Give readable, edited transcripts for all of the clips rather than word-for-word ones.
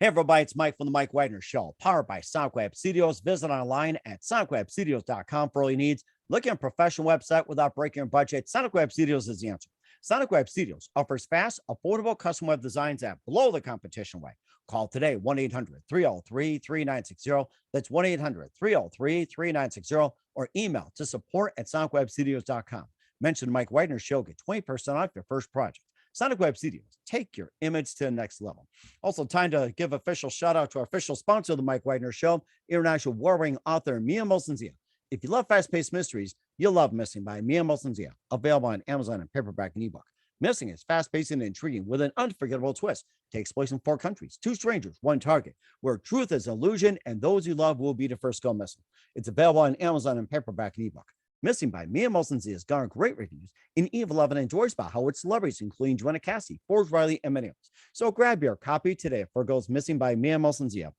Hey everybody, it's Mike from the Mike Wagner Show, powered by SoundWeb Studios. Visit online at soundwebstudios.com for all your needs. Looking at a professional website without breaking your budget, SonicWeb Studios is the answer. SonicWeb Studios offers fast, affordable custom web designs at below the competition rate. Call today, 1-800-303-3960. That's 1-800-303-3960, or email to support@sonicwebstudios.com. Mention the Mike Wagner Show, get 20% off your first project. Sonic Web Studios, take your image to the next level. Also, time to give official shout out to our official sponsor of the Mike Wagner Show, international award-winning author Mia Molson-Zia. If you love fast-paced mysteries, you'll love Missing by Mia Molson-Zia, available on Amazon and paperback and ebook. Missing is fast-paced and intriguing with an unforgettable twist. Takes place in 4 countries, 2 strangers, 1 target, where truth is illusion and those you love will be the first go missing. It's available on Amazon and paperback and ebook. Missing by Mia Molson-Zia has garnered great reviews, and Eve 11 enjoys by Howard celebrities, including Joanna Cassie, Forbes Riley, and many others. So grab your copy today for Goes Missing by Mia Molson-Zia,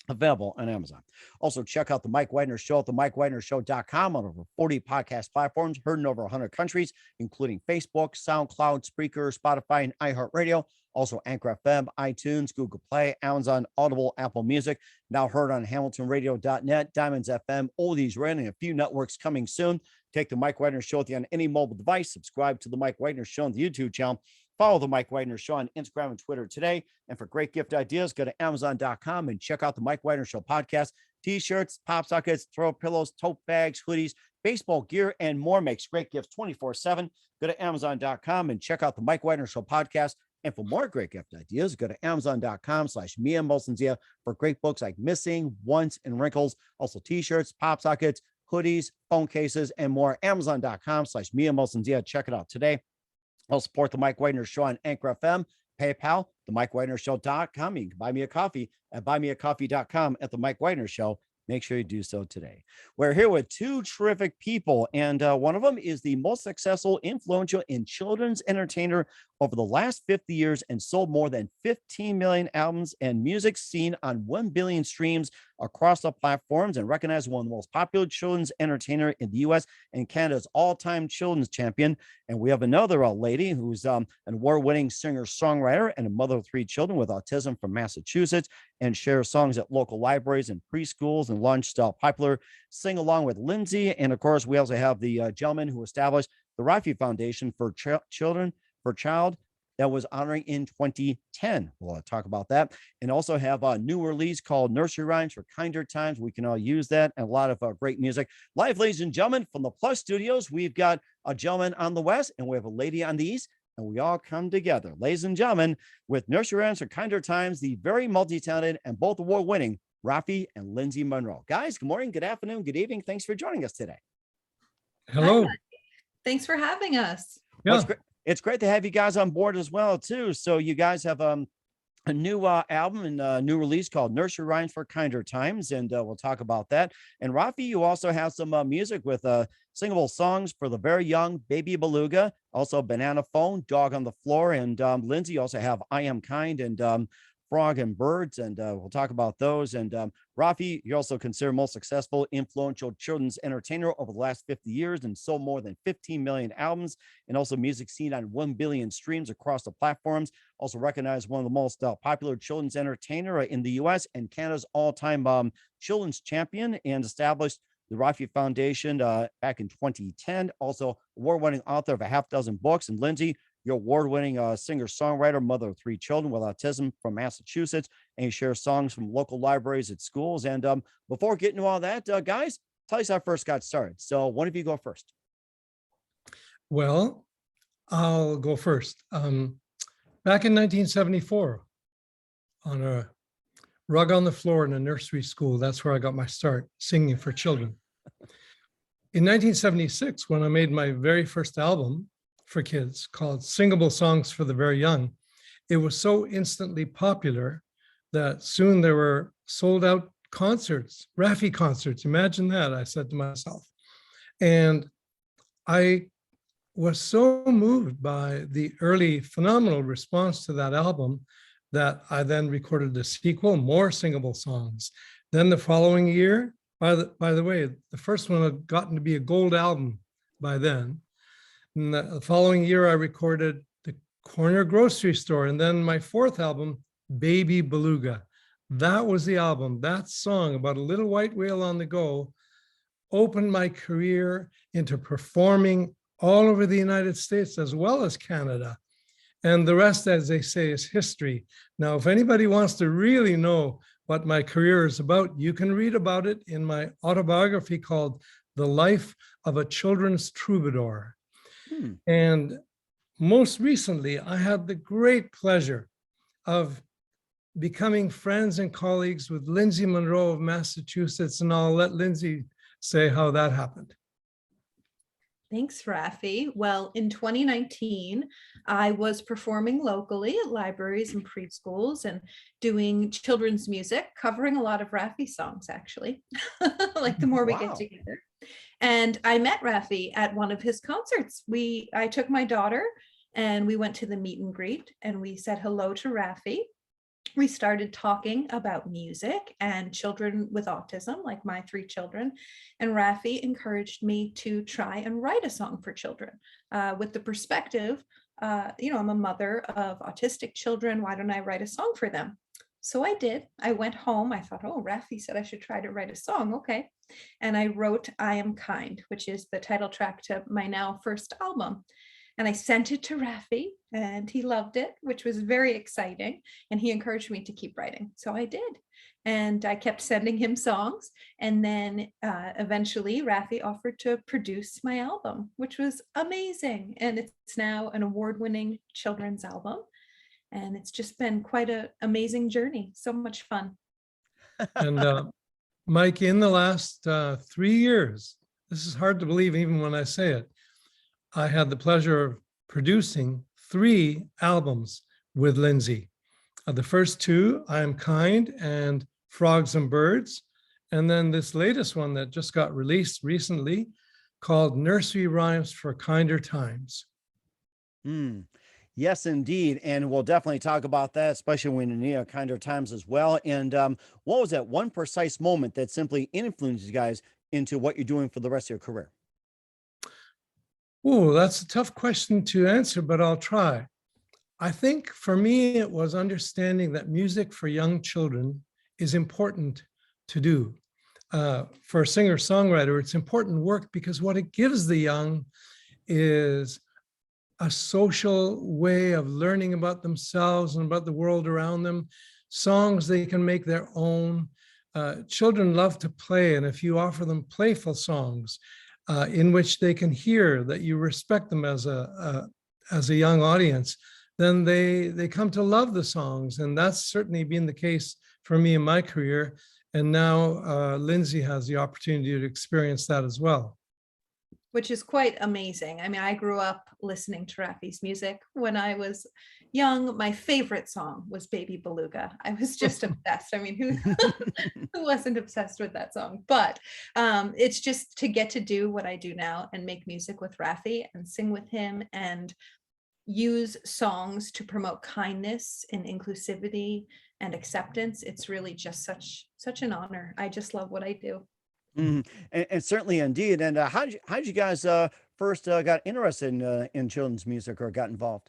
available on Amazon. Also, check out the Mike Wagner Show at themikewagnershow.com on over 40 podcast platforms, heard in over 100 countries, including Facebook, SoundCloud, Spreaker, Spotify, and iHeartRadio. Also, Anchor FM, iTunes, Google Play, Amazon, Audible, Apple Music. Now heard on HamiltonRadio.net, Diamonds FM, Oldies Radio, and a few networks coming soon. Take the Mike Wagner Show with you on any mobile device. Subscribe to the Mike Wagner Show on the YouTube channel. Follow the Mike Wagner Show on Instagram and Twitter today. And for great gift ideas, go to Amazon.com and check out the Mike Wagner Show podcast. T-shirts, pop sockets, throw pillows, tote bags, hoodies, baseball gear, and more. Makes great gifts 24/7. Go to Amazon.com and check out the Mike Wagner Show podcast. And for more great gift ideas, go to Amazon.com/Mia Molson-Zia for great books like Missing, Once, and Wrinkles. Also T-shirts, pop sockets, hoodies, phone cases, and more. Amazon.com/Mia Molson-Zia. Check it out today. I'll support the Mike Wagner Show on Anchor FM, PayPal, themikewagnershow.com. You can buy me a coffee at buymeacoffee.com at the Mike Wagner Show. Make sure you do so today. We're here with 2 terrific people, and one of them is the most successful, influential, and children's entertainer over the last 50 years and sold more than 15 million albums and music seen on 1 billion streams across the platforms, and recognized one of the most popular children's entertainer in the U.S. and Canada's all-time children's champion. And we have another lady who's an award-winning singer-songwriter and a mother of 3 children with autism from Massachusetts, and shares songs at local libraries and preschools, and launched popular Sing Along with Lindsay. And of course, we also have the gentleman who established the Raffi Foundation for Child that was honoring in 2010. We'll talk about that. And also have a new release called Nursery Rhymes for Kinder Times. We can all use that, and a lot of great music. Live, ladies and gentlemen, from the Plus Studios, we've got a gentleman on the west, and we have a lady on the east, and we all come together, ladies and gentlemen, with Nursery Rhymes for Kinder Times, the very multi-talented and both award-winning Raffi and Lindsay Munroe. Guys, good morning, good afternoon, good evening. Thanks for joining us today. Hello. Hi, thanks for having us. Yeah. Well, it's great to have you guys on board as well, too. So you guys have a new album and a new release called Nursery Rhymes for Kinder Times, and we'll talk about that. And Raffi, you also have some music with singable songs for the very young, Baby Beluga, also Banana Phone, Dog on the Floor, and Lindsay, you also have I Am Kind and Frog and Birds, and we'll talk about those. And Raffi, you're also considered most successful, influential children's entertainer over the last 50 years and sold more than 15 million albums, and also music seen on 1 billion streams across the platforms. Also recognized one of the most popular children's entertainer in the U.S. and Canada's all-time children's champion, and established the Raffi Foundation back in 2010. Also award-winning author of a half dozen books. And Lindsay, you're award-winning singer-songwriter, mother of 3 children with autism from Massachusetts, and you share songs from local libraries at schools. And before getting to all that, guys, tell us how I first got started. So one of you go first. Well, I'll go first. Back in 1974, on a rug on the floor in a nursery school, that's where I got my start singing for children. In 1976, when I made my very first album for kids called Singable Songs for the Very Young, it was so instantly popular that soon there were sold out concerts, Raffi concerts. Imagine that, I said to myself. And I was so moved by the early phenomenal response to that album that I then recorded a sequel, more singable songs. Then the following year, by the way, the first one had gotten to be a gold album by then. And the following year, I recorded The Corner Grocery Store. And then my 4th album, Baby Beluga. That was the album. That song about a little white whale on the go opened my career into performing all over the United States as well as Canada. And the rest, as they say, is history. Now, if anybody wants to really know what my career is about, you can read about it in my autobiography called The Life of a Children's Troubadour. And most recently, I had the great pleasure of becoming friends and colleagues with Lindsay Munroe of Massachusetts, and I'll let Lindsay say how that happened. Thanks, Raffi. Well, in 2019, I was performing locally at libraries and preschools and doing children's music, covering a lot of Raffi songs, actually, like the more we get Wow. together. And I met Raffi at one of his concerts. I took my daughter and we went to the meet and greet and we said hello to Raffi. We started talking about music and children with autism, like my 3 children. And Raffi encouraged me to try and write a song for children with the perspective, I'm a mother of autistic children. Why don't I write a song for them? So I did. I went home. I thought, oh, Raffi said I should try to write a song. Okay. And I wrote I Am Kind, which is the title track to my now first album. And I sent it to Raffi and he loved it, which was very exciting. And he encouraged me to keep writing. So I did. And I kept sending him songs. And then eventually Raffi offered to produce my album, which was amazing. And it's now an award-winning children's album. And it's just been quite an amazing journey. So much fun. And Mike, in the last 3 years, this is hard to believe even when I say it, I had the pleasure of producing 3 albums with Lindsay. The first 2, I Am Kind and Frogs and Birds. And then this latest one that just got released recently called Nursery Rhymes for Kinder Times. Yes, indeed. And we'll definitely talk about that, especially when you need kinder times as well. And what was that one precise moment that simply influenced you guys into what you're doing for the rest of your career? Oh, that's a tough question to answer, but I'll try. I think for me, it was understanding that music for young children is important to do. For a singer-songwriter, it's important work because what it gives the young is a social way of learning about themselves and about the world around them, songs they can make their own. Children love to play, and if you offer them playful songs, in which they can hear that you respect them as a young audience, then they come to love the songs. And that's certainly been the case for me in my career. And now Lindsay has the opportunity to experience that as well. Which is quite amazing. I mean, I grew up listening to Raffi's music when I was young. My favorite song was Baby Beluga. I was just obsessed. I mean, who wasn't obsessed with that song? But it's just to get to do what I do now and make music with Raffi and sing with him and use songs to promote kindness and inclusivity and acceptance. It's really just such an honor. I just love what I do. And certainly indeed. And how did you guys first got interested in children's music or got involved?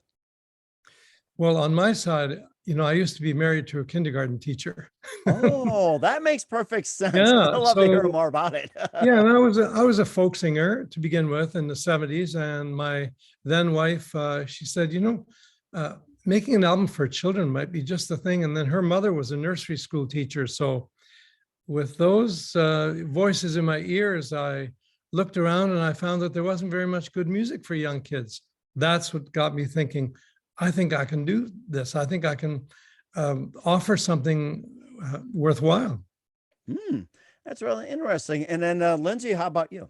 Well, on my side, I used to be married to a kindergarten teacher. Oh, that makes perfect sense. Yeah, I'd love to hear more about it. Yeah, and I was a folk singer to begin with in the 70s. And my then wife, she said, making an album for children might be just the thing. And then her mother was a nursery school teacher. So with those voices in my ears, I looked around and I found that there wasn't very much good music for young kids. That's what got me thinking, I think I can do this. I think I can offer something worthwhile. That's really interesting. And then Lindsay, how about you?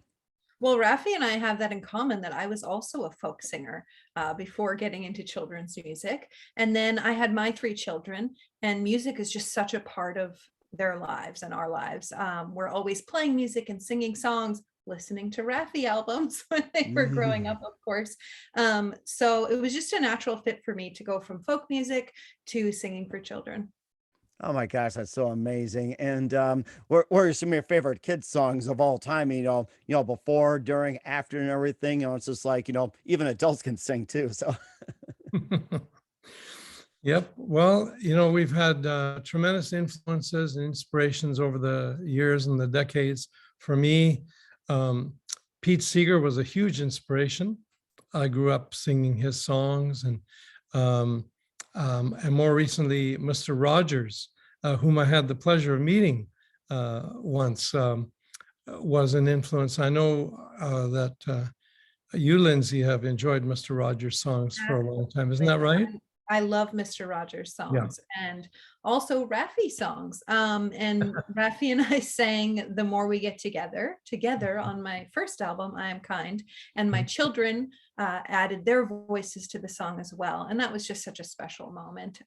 Well, Raffi and I have that in common, that I was also a folk singer before getting into children's music. And then I had my 3 children, and music is just such a part of their lives and our lives. We're always playing music and singing songs, listening to Raffi albums when they were growing up, of course. So it was just a natural fit for me to go from folk music to singing for children. Oh my gosh, that's so amazing. And what are some of your favorite kids songs of all time? Before, during, after, and everything. It's just like, even adults can sing too. So Yep. Well, we've had tremendous influences and inspirations over the years and the decades. For me, Pete Seeger was a huge inspiration. I grew up singing his songs, and more recently, Mr. Rogers, whom I had the pleasure of meeting once, was an influence. I know that you, Lindsay, have enjoyed Mr. Rogers' songs for a long time. Isn't that right? I love Mr. Rogers Yeah. songs and also Raffi songs. And Raffi and I sang The More We Get Together on my first album, I Am Kind. And my children added their voices to the song as well. And that was just such a special moment.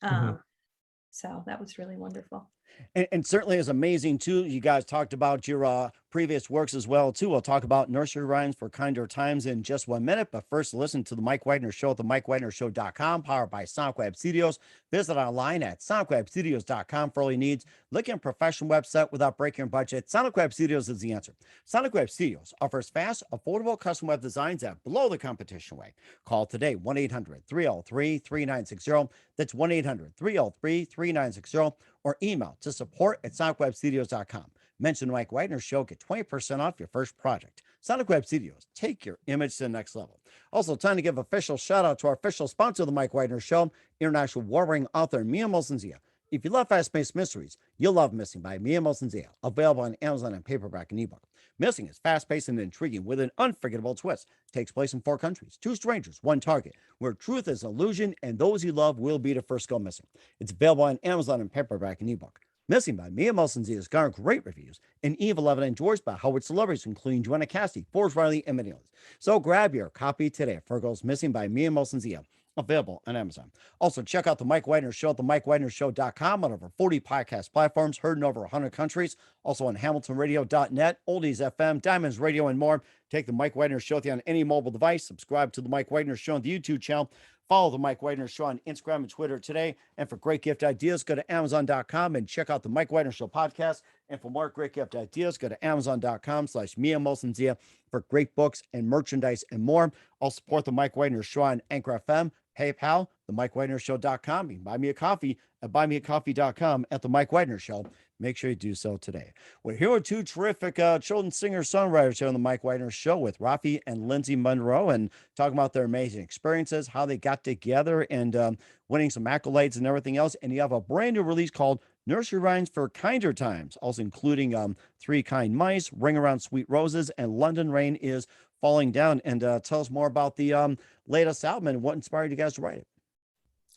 So that was really wonderful. And certainly is amazing too. You guys talked about your previous works as well too. We'll talk about nursery rhymes for kinder times in just 1 minute, but first listen to the Mike Wagner Show at the MikeWagnerShow.com, powered by Sonic Web Studios. Visit online at SonicWebStudios.com for all your needs. Look at a professional website without breaking your budget. Sonic Web Studios is the answer. Sonic Web Studios offers fast, affordable custom web designs that blow the competition away. Call today 1-800-303-3960. That's 1-800-303-3960, or email to support@sonicwebstudios.com. Mention the Mike Wagner Show, get 20% off your first project. Sonic Web Studios, take your image to the next level. Also, time to give official shout out to our official sponsor of the Mike Wagner Show, international warring author Mia Molson-Zia. If you love fast-paced mysteries, you'll love Missing by Mia Molson-Zia, available on Amazon and paperback and ebook. Missing is fast-paced and intriguing with an unforgettable twist. Takes place in 4 countries, 2 strangers, 1 target, where truth is illusion and those you love will be the first go missing. It's available on Amazon and paperback and ebook. Missing by Mia Molson-Zia has garnered great reviews and even loved and enjoyed by Howard celebrities, including Joanna Cassidy, Forbes Riley, and many others. So grab your copy today for Girls Missing by Mia Molson-Zia, available on Amazon. Also, check out the Mike Wagner Show at the MikeWagnerShow.com on over 40 podcast platforms, heard in over 100 countries. Also on HamiltonRadio.net, Oldies FM, Diamonds Radio, and more. Take the Mike Wagner Show on any mobile device. Subscribe to the Mike Wagner Show on the YouTube channel. Follow the Mike Wagner Show on Instagram and Twitter today. And for great gift ideas, go to Amazon.com and check out the Mike Wagner Show podcast. And for more great gift ideas, go to Amazon.com/Mia Molson-Zia for great books and merchandise and more. I'll support the Mike Wagner Show on Anchor FM, PayPal, the MikeWagnerShow.com. You can buy me a coffee at buymeacoffee.com at the Mike Wagner Show. Make sure you do so today. We're here with 2 terrific children's singer-songwriters here on the Mike Wagner Show with Raffi and Lindsay Munroe, and talking about their amazing experiences, how they got together, and winning some accolades and everything else. And you have a brand new release called Nursery Rhymes for Kinder Times, also including 3 Kind Mice, Ring Around Sweet Roses, and London Rain is Falling Down. And tell us more about the latest album and what inspired you guys to write it.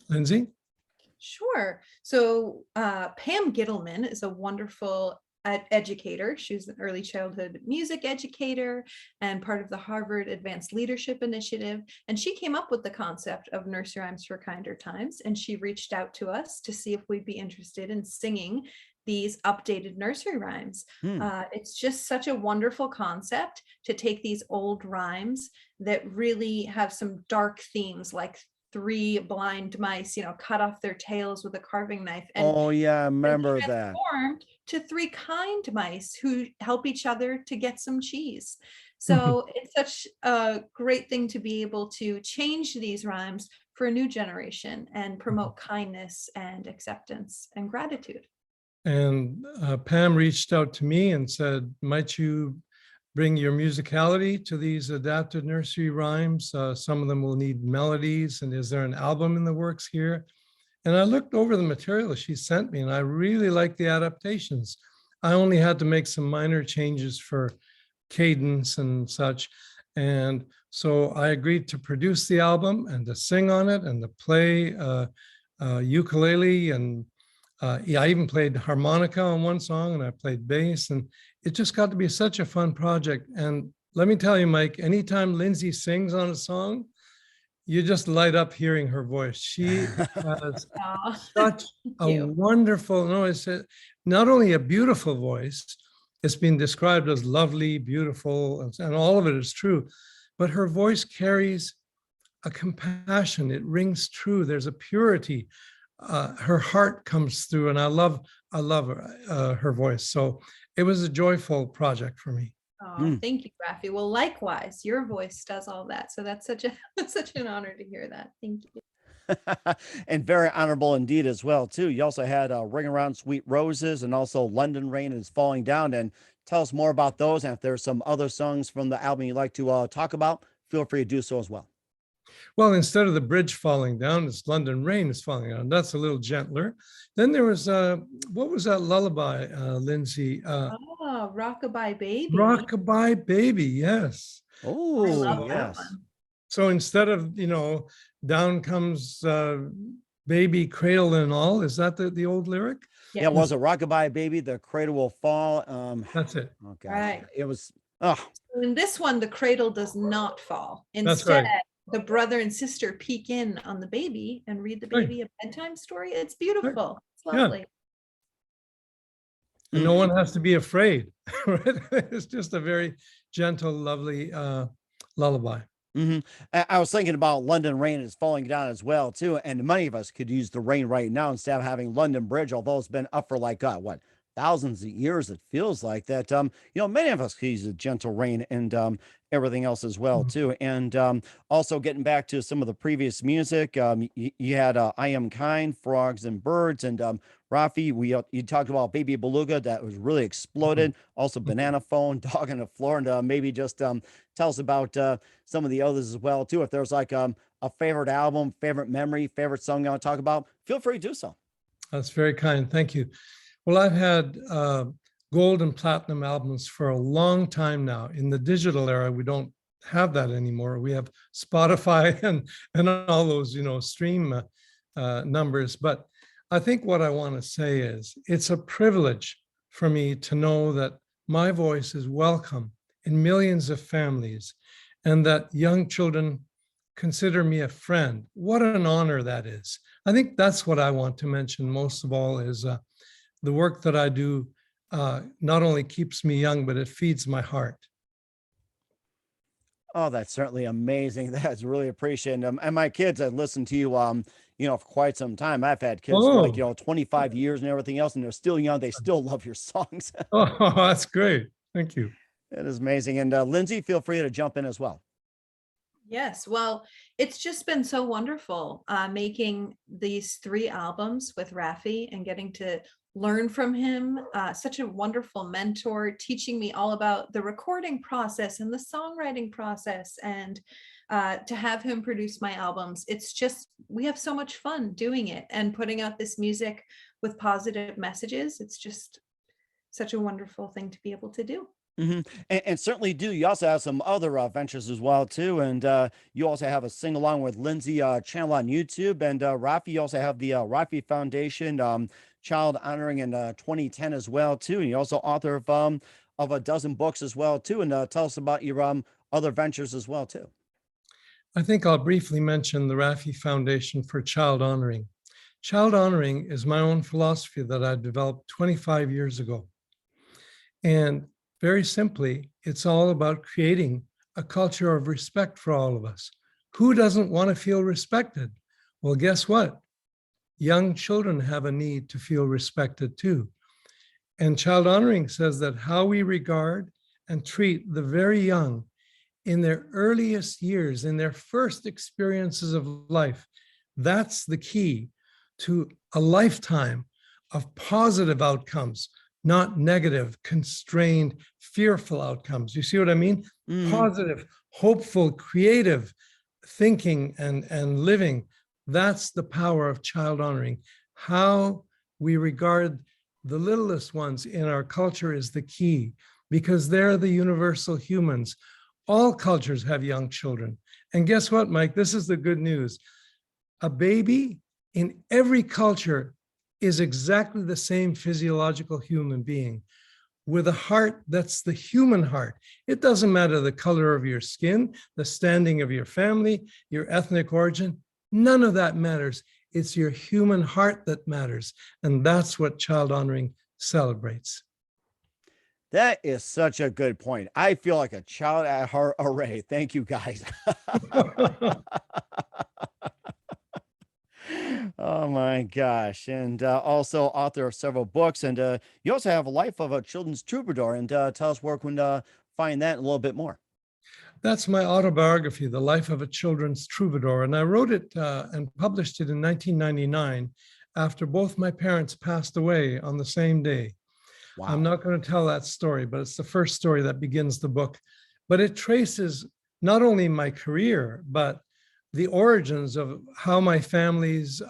Lindsay? Sure. So Pam Gittleman is a wonderful educator. She's an early childhood music educator and part of the Harvard Advanced Leadership Initiative. And she came up with the concept of Nursery Rhymes for Kinder Times. And she reached out to us to see if we'd be interested in singing these updated nursery rhymes. It's just such a wonderful concept to take these old rhymes that really have some dark themes, like 3 blind mice, cut off their tails with a carving knife. And oh yeah, I remember that. Transformed to 3 kind mice who help each other to get some cheese. So it's such a great thing to be able to change these rhymes for a new generation and promote kindness and acceptance and gratitude. And Pam reached out to me and said, might you bring your musicality to these adapted nursery rhymes? Some of them will need melodies, and is there an album in the works here? And I looked over the material she sent me, and I really liked the adaptations. I only had to make some minor changes for cadence and such. And so I agreed to produce the album and to sing on it and to play ukulele, and I even played harmonica on one song, and I played bass, and it just got to be such a fun project. And let me tell you, Mike, anytime Lindsay sings on a song, you just light up hearing her voice. She has such a wonderful, it's not only a beautiful voice, it's been described as lovely, beautiful, and all of it is true, but her voice carries a compassion. It rings true. There's a purity. Her heart comes through, and I love her voice. So it was a joyful project for me. Oh, thank you, Raffi. Well, likewise, your voice does all that. So that's such an honor to hear that. Thank you. And very honorable indeed as well too. You also had Ring Around Sweet Roses and also London Rain is Falling Down. And tell us more about those. And if there's some other songs from the album you'd like to talk about, feel free to do so as well. Well, instead of the bridge falling down, it's London Rain is falling down. That's a little gentler. Then there was, what was that lullaby, Lindsay? Oh, Rockabye Baby. Rockabye Baby, yes. I Oh, love that yes. one. So instead of, down comes baby cradle and all, is that the old lyric? Yeah, was it Rockabye Baby, the cradle will fall? That's it. Oh gosh, Right. it was. Oh, In this one, the cradle does not fall. That's Instead, right. the brother and sister peek in on the baby and read the Right. baby a bedtime story. It's beautiful. It's Yeah. lovely. And no one has to be afraid. Right? It's just a very gentle, lovely lullaby. I was thinking about London Rain is Falling Down as well too, and many of us could use the rain right now instead of having London Bridge, although it's been up for like what, thousands of years. It feels like that. Many of us could use a gentle rain and everything else as well too. And also getting back to some of the previous music, you had I Am Kind, Frogs and Birds, and Raffi, you talked about Baby Beluga that was really exploded. Also Banana Phone, Dog on the Floor, and maybe just tell us about some of the others as well too. If there's like a favorite album, favorite memory, favorite song you want to talk about, feel free to do so. That's very kind. Thank you. Well, I've had gold and platinum albums for a long time now. In the digital era, we don't have that anymore. We have Spotify and all those, stream numbers. But I think what I want to say is it's a privilege for me to know that my voice is welcome in millions of families and that young children consider me a friend. What an honor that is. I think that's what I want to mention most of all is the work that I do not only keeps me young, but it feeds my heart. Oh, that's certainly amazing. That's really appreciated. And my kids have listened to you, for quite some time. I've had kids for like, 25 years and everything else, and they're still young. They still love your songs. Oh, that's great. Thank you. It is amazing. And Lindsay, feel free to jump in as well. Yes, well, it's just been so wonderful making these 3 albums with Raffi and getting to learn from him. Such a wonderful mentor, teaching me all about the recording process and the songwriting process, and to have him produce my albums. It's just, we have so much fun doing it and putting out this music with positive messages. It's just such a wonderful thing to be able to do. And certainly do. You also have some other ventures as well too, and you also have a sing along with Lindsay channel on YouTube, and Raffi, you also have the Raffi Foundation child honoring in 2010 as well too, and you're also author of a dozen books as well too. And tell us about your other ventures as well too. I think I'll briefly mention the Raffi Foundation for Child Honoring. Child honoring is my own philosophy that I developed 25 years ago. And very simply, it's all about creating a culture of respect for all of us. Who doesn't want to feel respected? Well, guess what? Young children have a need to feel respected too. And child honoring says that how we regard and treat the very young in their earliest years, in their first experiences of life, that's the key to a lifetime of positive outcomes, not negative, constrained, fearful outcomes. You see what I mean? Positive, hopeful, creative thinking and living. That's the power of child honoring. How we regard the littlest ones in our culture is the key, because they're the universal humans. All cultures have young children. And guess what, Mike? This is the good news. A baby in every culture is exactly the same physiological human being with a heart that's the human heart. It doesn't matter the color of your skin, the standing of your family, your ethnic origin. None of that matters. It's your human heart that matters. And that's what child honoring celebrates. That is such a good point. I feel like a child at heart already. Thank you, guys. Oh my gosh. And also author of several books. And you also have a life of a children's troubadour. And tell us where we can find that a little bit more. That's my autobiography, The Life of a Children's Troubadour. And I wrote it and published it in 1999 after both my parents passed away on the same day. Wow. I'm not going to tell that story, but it's the first story that begins the book. But it traces not only my career, but the origins of how my families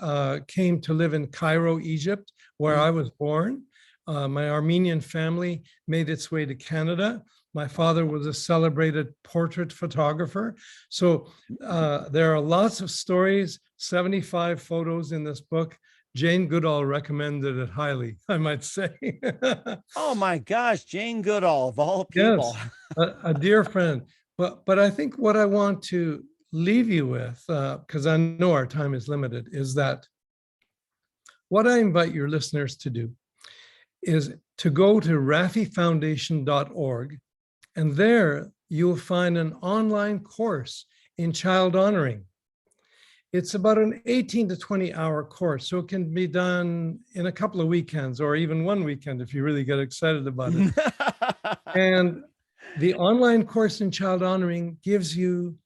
came to live in Cairo, Egypt, where I was born. My Armenian family made its way to Canada. My father was a celebrated portrait photographer. So there are lots of stories, 75 photos in this book. Jane Goodall recommended it highly, I might say. Oh my gosh, Jane Goodall of all people. Yes, a dear friend. But I think what I want to leave you with, because I know our time is limited, is that what I invite your listeners to do is to go to raffifoundation.org, and there you'll find an online course in child honoring. It's about an 18 to 20 hour course, so it can be done in a couple of weekends or even one weekend if you really get excited about it. And the online course in child honoring gives you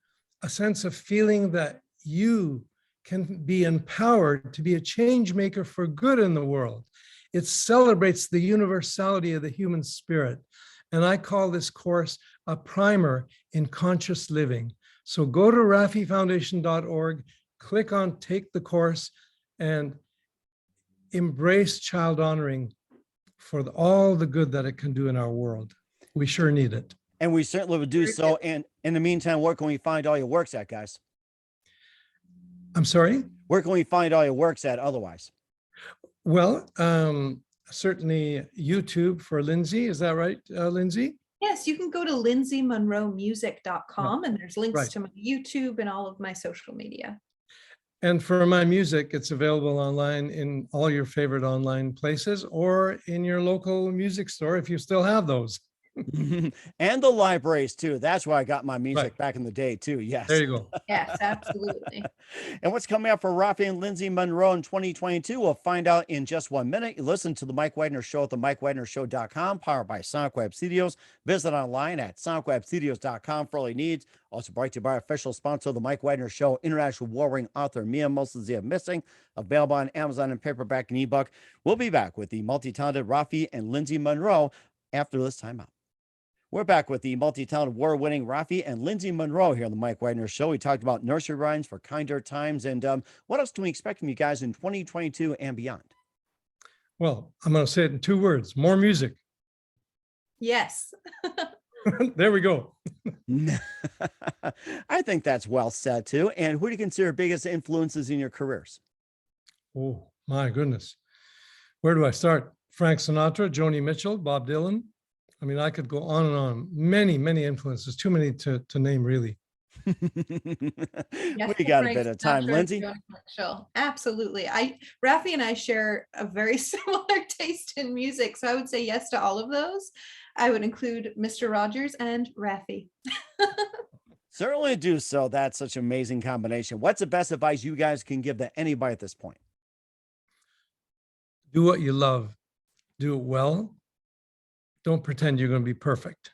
a sense of feeling that you can be empowered to be a change maker for good in the world. It celebrates the universality of the human spirit. And I call this course a primer in conscious living. So go to raffifoundation.org, click on Take the Course, and embrace child honoring for all the good that it can do in our world. We sure need it. And we certainly would do so. And in the meantime, where can we find all your works at, guys? I'm sorry? Where can we find all your works at otherwise? Well, certainly YouTube for Lindsay. Is that right, Lindsay? Yes, you can go to lindsaymunroemusic.com and there's links Right. to my YouTube and all of my social media. And for my music, it's available online in all your favorite online places or in your local music store if you still have those. And the libraries too. That's where I got my music Right. back in the day too. Yes. There you go. Yes, absolutely. And what's coming up for Raffi and Lindsay Munroe in 2022, we'll find out in just 1 minute. You listen to the Mike Widener Show at the MikeWidenerShow.com, powered by Sonic Web Studios. Visit online at sonicwebstudios.com for all your needs. Also brought to you by our official sponsor, the Mike Widener Show, international warring author Mia Mostly of Missing, available on Amazon and paperback and ebook. We'll be back with the multi-talented Raffi and Lindsay Munroe after this time out. We're back with the multi-talented award-winning Raffi and Lindsay Munroe here on the Mike Widener Show. We talked about nursery rhymes for kinder times. And what else can we expect from you guys in 2022 and beyond? Well, I'm going to say it in 2 words, more music. Yes. There we go. I think that's well said too. And who do you consider biggest influences in your careers? Oh, my goodness. Where do I start? Frank Sinatra, Joni Mitchell, Bob Dylan. I mean, I could go on and on. Many, many influences. Too many to name, really. Yes, We got a Frank bit of time, Sinatra, Lindsay. Joni Mitchell. Absolutely. Raffi and I share a very similar taste in music. So I would say yes to all of those. I would include Mr. Rogers and Raffi. Certainly do so. That's such an amazing combination. What's the best advice you guys can give to anybody at this point? Do what you love. Do it well. Don't pretend you're going to be perfect.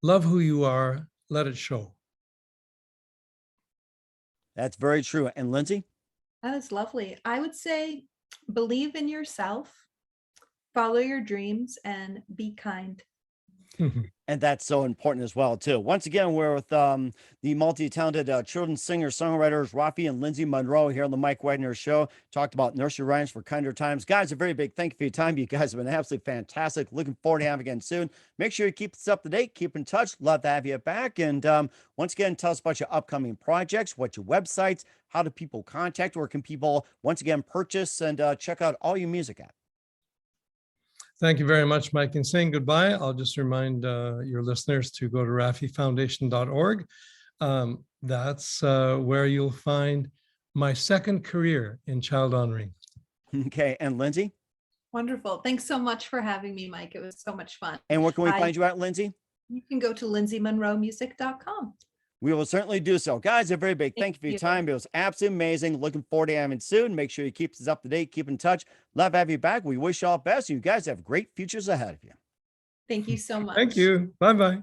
Love who you are. Let it show. That's very true. And Lindsay? That is lovely. I would say believe in yourself, follow your dreams, and be kind. And that's so important as well, too. Once again, we're with the multi-talented children's singer-songwriters, Raffi and Lindsay Munroe here on the Mike Widener Show. Talked about nursery rhymes for kinder times. Guys, a very big thank you for your time. You guys have been absolutely fantastic. Looking forward to having you again soon. Make sure you keep us up to date. Keep in touch. Love to have you back. And once again, tell us about your upcoming projects, what your websites, how do people contact, where can people, once again, purchase and check out all your music at? Thank you very much, Mike. In saying goodbye, I'll just remind your listeners to go to raffifoundation.org. That's where you'll find my second career in child honoring. Okay. And Lindsay? Wonderful. Thanks so much for having me, Mike. It was so much fun. And where can we find you at, Lindsay? You can go to lindsaymunroemusic.com. We will certainly do so. Guys, a very big thank you for your time. It was absolutely amazing. Looking forward to having you soon. Make sure you keep us up to date. Keep in touch. Love to have you back. We wish you all the best. You guys have great futures ahead of you. Thank you so much. Thank you. Bye-bye.